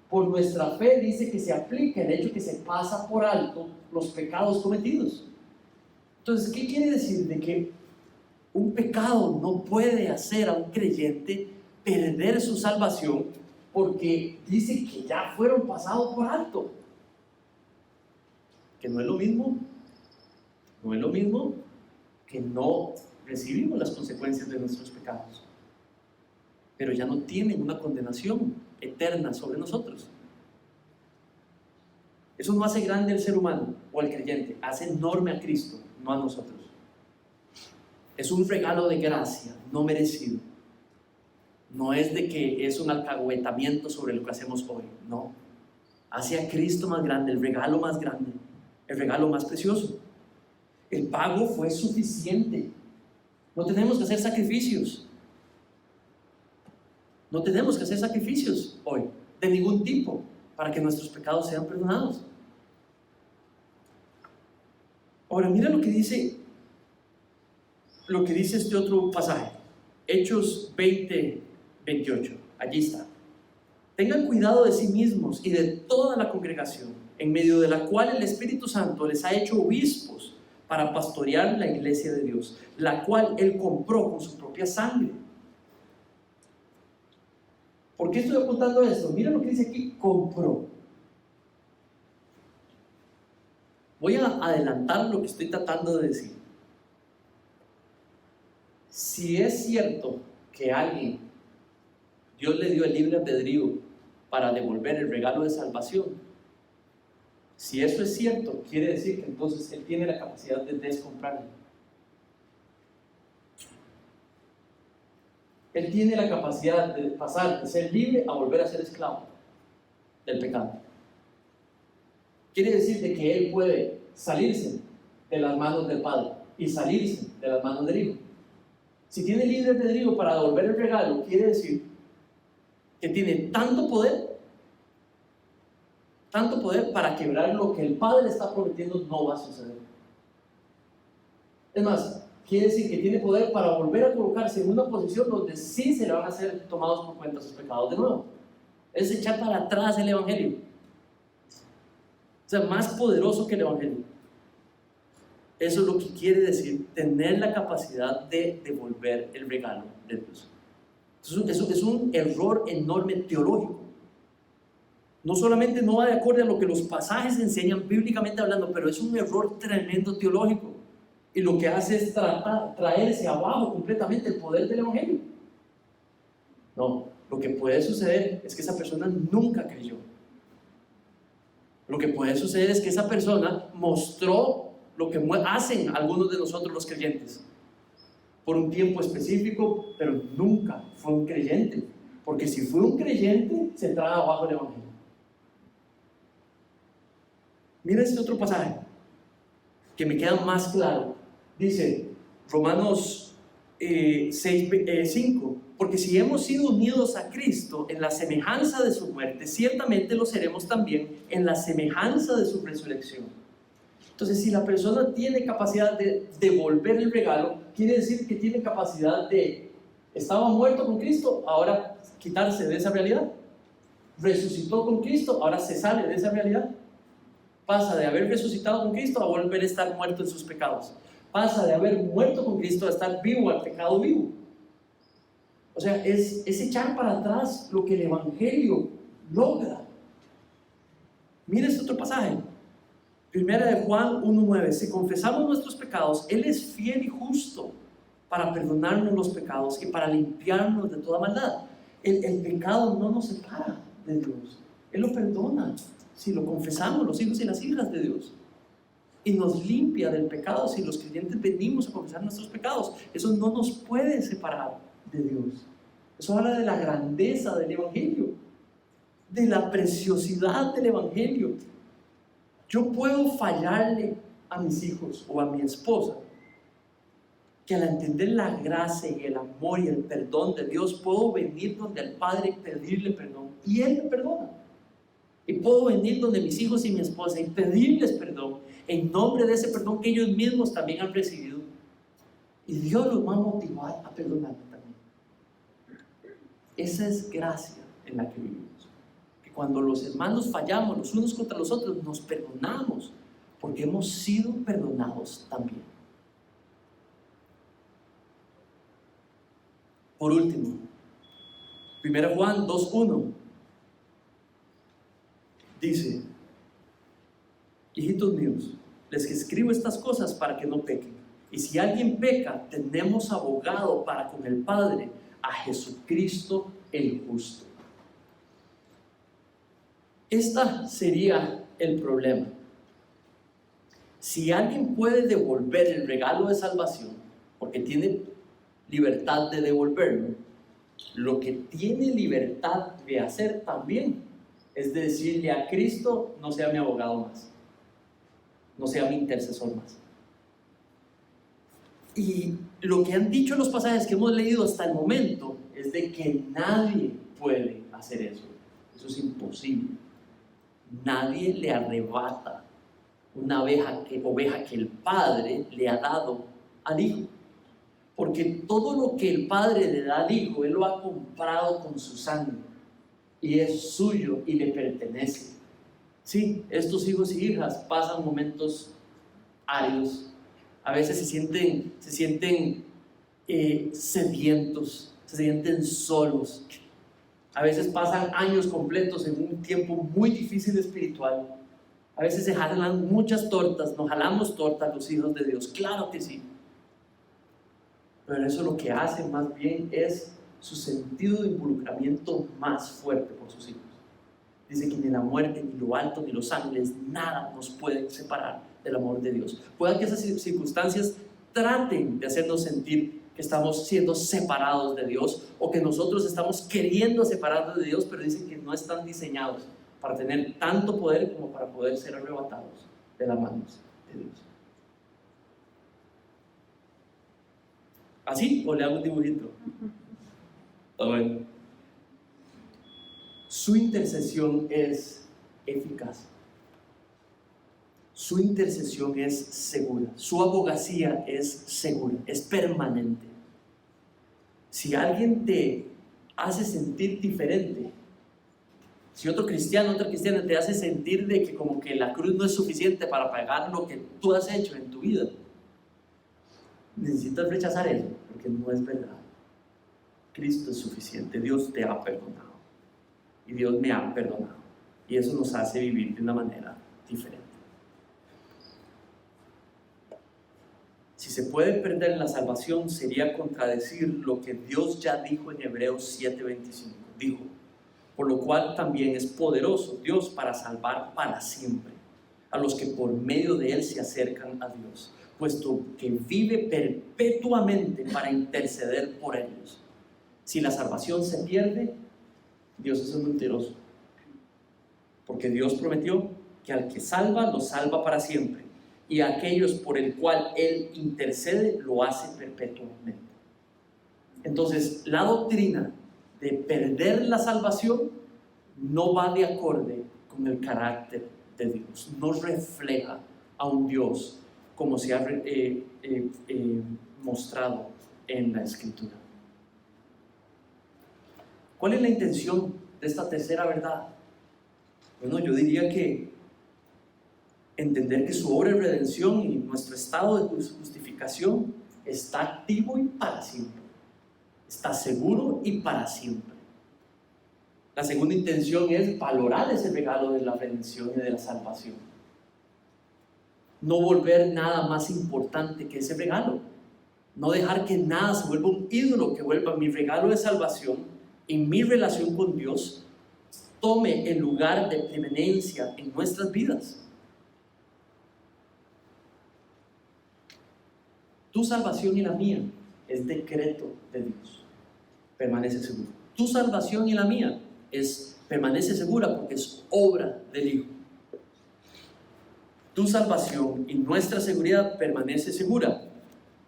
Por nuestra fe dice que se aplica el hecho que se pasa por alto los pecados cometidos. Entonces, ¿qué quiere decir? De que un pecado no puede hacer a un creyente perder su salvación porque dice que ya fueron pasados por alto. Que no es lo mismo, no es lo mismo que no recibimos las consecuencias de nuestros pecados, pero ya no tienen una condenación eterna sobre nosotros. Eso no hace grande al ser humano o al creyente, hace enorme a Cristo, no a nosotros. Es un regalo de gracia, no merecido. No es de que es un alcahuetamiento sobre lo que hacemos hoy, no. Hace a Cristo más grande, el regalo más grande, el regalo más precioso. El pago fue suficiente. No tenemos que hacer sacrificios. No tenemos que hacer sacrificios hoy, de ningún tipo, para que nuestros pecados sean perdonados. Ahora, mira lo que dice este otro pasaje, Hechos 20:28. Allí está. Tengan cuidado de sí mismos y de toda la congregación, en medio de la cual el Espíritu Santo les ha hecho obispos para pastorear la iglesia de Dios, la cual Él compró con su propia sangre. ¿Por qué estoy apuntando esto? Mira lo que dice aquí, compró. Voy a adelantar lo que estoy tratando de decir. Si es cierto que alguien, Dios le dio el libre albedrío para devolver el regalo de salvación, si eso es cierto, quiere decir que entonces Él tiene la capacidad de descomprarlo. Él tiene la capacidad de pasar de ser libre a volver a ser esclavo del pecado. Quiere decir de que Él puede salirse de las manos del Padre y salirse de las manos del Hijo. Si tiene libre albedrío para devolver el regalo, quiere decir que tiene tanto poder para quebrar lo que el Padre está prometiendo no va a suceder. Es más, quiere decir que tiene poder para volver a colocarse en una posición donde sí se le van a ser tomados por cuenta sus pecados de nuevo. Es echar para atrás el Evangelio. O sea, más poderoso que el Evangelio. Eso es lo que quiere decir tener la capacidad de devolver el regalo de Dios. Eso es un error enorme teológico. No solamente no va de acuerdo a lo que los pasajes enseñan bíblicamente hablando, pero es un error tremendo teológico. Y lo que hace es traerse abajo completamente el poder del Evangelio. No, lo que puede suceder es que esa persona nunca creyó. Lo que puede suceder es que esa persona mostró lo que hacen algunos de nosotros los creyentes por un tiempo específico, pero nunca fue un creyente, porque si fue un creyente se traga abajo el Evangelio. Mira este otro pasaje que me queda más claro. Dice Romanos 6:5, porque si hemos sido unidos a Cristo en la semejanza de su muerte, ciertamente lo seremos también en la semejanza de su resurrección. Entonces, si la persona tiene capacidad de devolver el regalo, quiere decir que tiene capacidad de, estaba muerto con Cristo, ahora quitarse de esa realidad. Resucitó con Cristo, ahora se sale de esa realidad. Pasa de haber resucitado con Cristo a volver a estar muerto en sus pecados. Pasa de haber muerto con Cristo a estar vivo, al pecado vivo. O sea, es echar para atrás lo que el Evangelio logra. Mira este otro pasaje. Primera de Juan 1:9. Si confesamos nuestros pecados, Él es fiel y justo para perdonarnos los pecados y para limpiarnos de toda maldad. El pecado no nos separa de Dios. Él lo perdona si lo confesamos, los hijos y las hijas de Dios. y nos limpia del pecado si los creyentes venimos a confesar nuestros pecados. Eso no nos puede separar de Dios. Eso habla de la grandeza del Evangelio, de la preciosidad del Evangelio. Yo puedo fallarle a mis hijos o a mi esposa, que al entender la gracia y el amor y el perdón de Dios, puedo venir donde el Padre y pedirle perdón, y Él me perdona. Y puedo venir donde mis hijos y mi esposa y pedirles perdón, en nombre de ese perdón que ellos mismos también han recibido. Y Dios los va a motivar a perdonarme también. Esa es gracia en la que vivimos. Que cuando los hermanos fallamos los unos contra los otros, nos perdonamos, porque hemos sido perdonados también. Por último, 1 Juan 2:1 dice: hijitos míos, les escribo estas cosas para que no pequen. Y si alguien peca, tenemos abogado para con el Padre, a Jesucristo el justo. Este sería el problema. Si alguien puede devolver el regalo de salvación, porque tiene libertad de devolverlo, lo que tiene libertad de hacer también es de decirle a Cristo: no sea mi abogado más, no sea mi intercesor más. Y lo que han dicho los pasajes que hemos leído hasta el momento es de que nadie puede hacer eso. Eso es imposible. Nadie le arrebata una oveja que el Padre le ha dado al Hijo. Porque todo lo que el Padre le da al Hijo, Él lo ha comprado con su sangre. Y es suyo y le pertenece. Sí, estos hijos y hijas pasan momentos áridos. A veces se sienten sedientos, se sienten solos. A veces pasan años completos en un tiempo muy difícil espiritual. A veces se jalan muchas tortas, nos jalamos tortas los hijos de Dios, claro que sí. Pero eso lo que hace más bien es su sentido de involucramiento más fuerte por sus hijos. Dice que ni la muerte, ni lo alto, ni los ángeles, nada nos puede separar del amor de Dios. Puede que esas circunstancias traten de hacernos sentir que estamos siendo separados de Dios, o que nosotros estamos queriendo separarnos de Dios, pero dicen que no están diseñados para tener tanto poder como para poder ser arrebatados de las manos de Dios. ¿Así? ¿O le hago un dibujito? Bueno. Su intercesión es eficaz. Su intercesión es segura. Su abogacía es segura, es permanente. Si alguien te hace sentir diferente, si otro cristiano, otra cristiana te hace sentir de que como que la cruz no es suficiente para pagar lo que tú has hecho en tu vida, necesitas rechazar eso, porque no es verdad. Cristo es suficiente. Dios te ha perdonado y Dios me ha perdonado, y eso nos hace vivir de una manera diferente. Si se puede perder la salvación, sería contradecir lo que Dios ya dijo en Hebreos 7:25. Dijo: por lo cual también es poderoso Dios para salvar para siempre a los que por medio de Él se acercan a Dios, puesto que vive perpetuamente para interceder por ellos. Si la salvación se pierde, Dios es un mentiroso, porque Dios prometió que al que salva, lo salva para siempre, y a aquellos por el cual Él intercede, lo hace perpetuamente. Entonces, la doctrina de perder la salvación no va de acorde con el carácter de Dios, no refleja a un Dios como se ha mostrado en la Escritura. ¿Cuál es la intención de esta tercera verdad? Bueno, yo diría que entender que su obra de redención y nuestro estado de justificación está activo y para siempre. Está seguro y para siempre. La segunda intención es valorar ese regalo de la redención y de la salvación. No volver nada más importante que ese regalo. No dejar que nada se vuelva un ídolo, que vuelva mi regalo de salvación y mi relación con Dios tome el lugar de preeminencia en nuestras vidas. Tu salvación y la mía es decreto de Dios. Permanece seguro. Tu salvación y la mía permanece segura porque es obra del Hijo. Tu salvación y nuestra seguridad permanece segura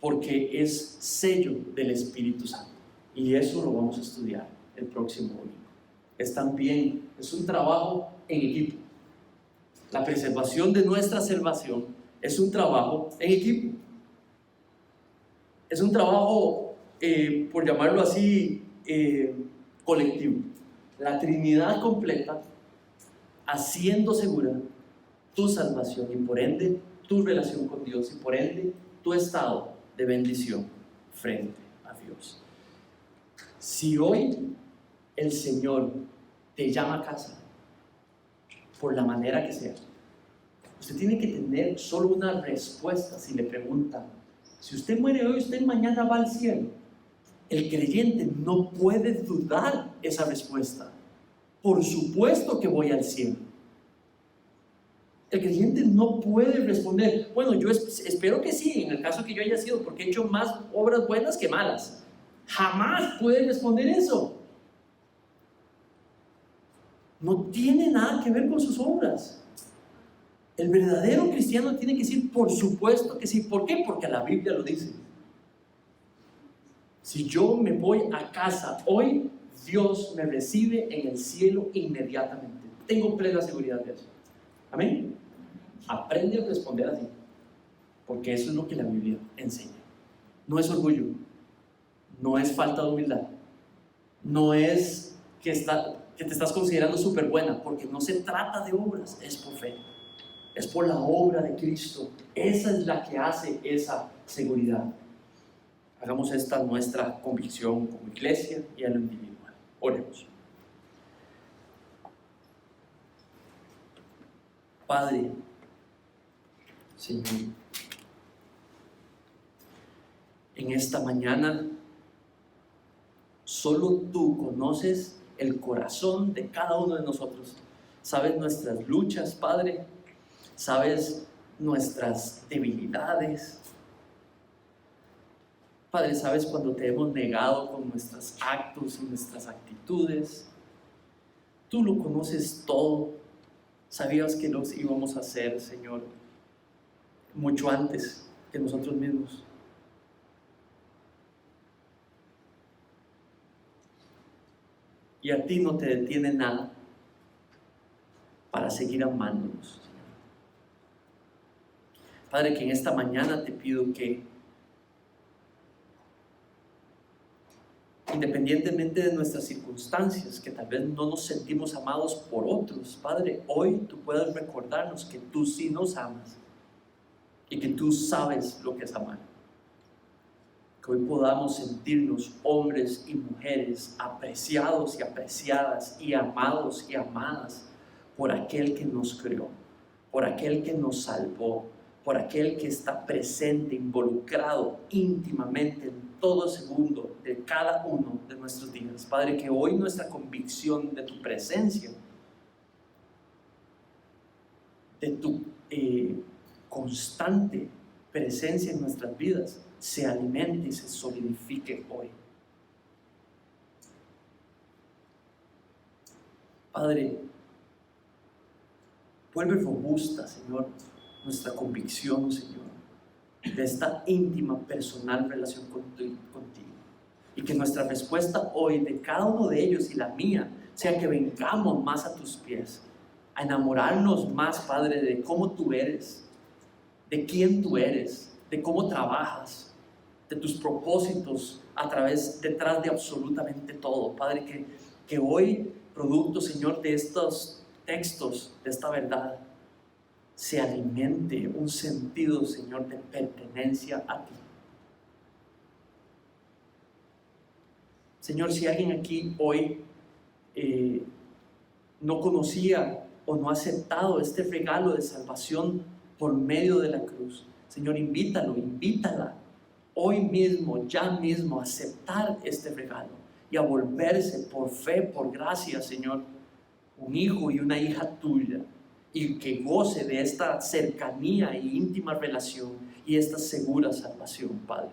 porque es sello del Espíritu Santo. Y eso lo vamos a estudiar el próximo domingo. Es un trabajo en equipo. La preservación de nuestra salvación es un trabajo en equipo. Es un trabajo, por llamarlo así, colectivo. La Trinidad completa haciendo segura tu salvación y por ende tu relación con Dios y por ende tu estado de bendición frente a Dios. Si hoy el Señor te llama a casa, por la manera que sea, usted tiene que tener solo una respuesta si le preguntan: si usted muere hoy, usted mañana va al cielo. El creyente no puede dudar esa respuesta. Por supuesto que voy al cielo. El creyente no puede responder: bueno, yo espero que sí, en el caso que yo haya sido, porque he hecho más obras buenas que malas. Jamás puede responder eso. No tiene nada que ver con sus obras. El verdadero cristiano tiene que decir: por supuesto que sí. ¿Por qué? Porque la Biblia lo dice. Si yo me voy a casa hoy, Dios me recibe en el cielo inmediatamente. Tengo plena seguridad de eso. Amén. Aprende a responder así, porque eso es lo que la Biblia enseña. No es orgullo, no es falta de humildad, no es que te estás considerando súper buena, porque no se trata de obras, es por fe, es por la obra de Cristo. Esa es la que hace esa seguridad. Hagamos esta nuestra convicción como iglesia y a lo individual. Oremos. Padre, Señor, en esta mañana solo tú conoces el corazón de cada uno de nosotros. Sabes nuestras luchas, Padre. Sabes nuestras debilidades. Padre, sabes cuando te hemos negado con nuestros actos y nuestras actitudes. Tú lo conoces todo. Sabías que los íbamos a hacer, Señor, mucho antes que nosotros mismos. Y a ti no te detiene nada para seguir amándonos. Padre, que en esta mañana te pido que, independientemente de nuestras circunstancias, que tal vez no nos sentimos amados por otros, Padre, hoy tú puedas recordarnos que tú sí nos amas y que tú sabes lo que es amar. Que hoy podamos sentirnos hombres y mujeres apreciados y apreciadas y amados y amadas por aquel que nos creó, por aquel que nos salvó, por aquel que está presente, involucrado íntimamente en todo segundo de cada uno de nuestros días. Padre, que hoy nuestra convicción de tu presencia, de tu constante presencia en nuestras vidas, se alimente y se solidifique hoy. Padre, vuelve robusta, Señor, nuestra convicción, Señor, de esta íntima, personal relación contigo. Y que nuestra respuesta hoy de cada uno de ellos y la mía sea que vengamos más a tus pies, a enamorarnos más, Padre, de cómo tú eres, de quién tú eres, de cómo trabajas, de tus propósitos detrás de absolutamente todo. Padre, que hoy, producto, Señor, de estos textos, de esta verdad, se alimente un sentido, Señor, de pertenencia a ti. Señor, si alguien aquí hoy no conocía o no ha aceptado este regalo de salvación por medio de la cruz, Señor, invítala hoy mismo, ya mismo, a aceptar este regalo y a volverse por fe, por gracia, Señor, un hijo y una hija tuya, y que goce de esta cercanía y íntima relación y esta segura salvación, Padre.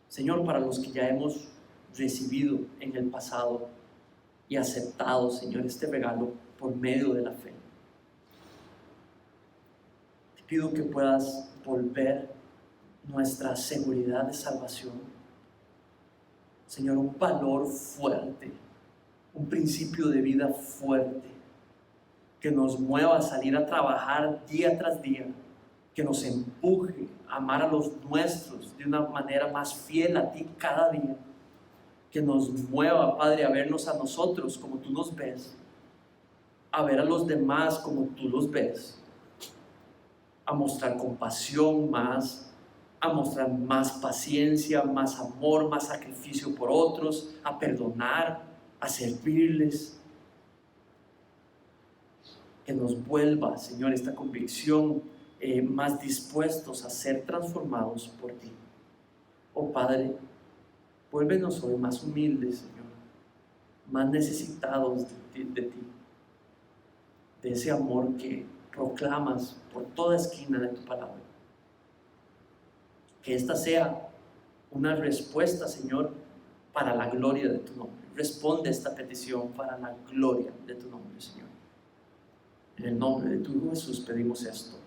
Señor, para los que ya hemos recibido en el pasado y aceptado, Señor, este regalo por medio de la fe, te pido que puedas volver nuestra seguridad de salvación, Señor, un valor fuerte, un principio de vida fuerte, que nos mueva a salir a trabajar día tras día, que nos empuje a amar a los nuestros de una manera más fiel a ti cada día, que nos mueva, Padre, a vernos a nosotros como tú nos ves, a ver a los demás como tú los ves, a mostrar compasión más, a mostrar más paciencia, más amor, más sacrificio por otros, a perdonar, a servirles. Que nos vuelva, Señor, esta convicción más dispuestos a ser transformados por ti. Oh Padre, vuélvenos hoy más humildes, Señor, más necesitados de ti, de ese amor que proclamas por toda esquina de tu palabra. Que esta sea una respuesta, Señor, para la gloria de tu nombre. Responde esta petición para la gloria de tu nombre, Señor. En el nombre de tu Hijo Jesús pedimos esto.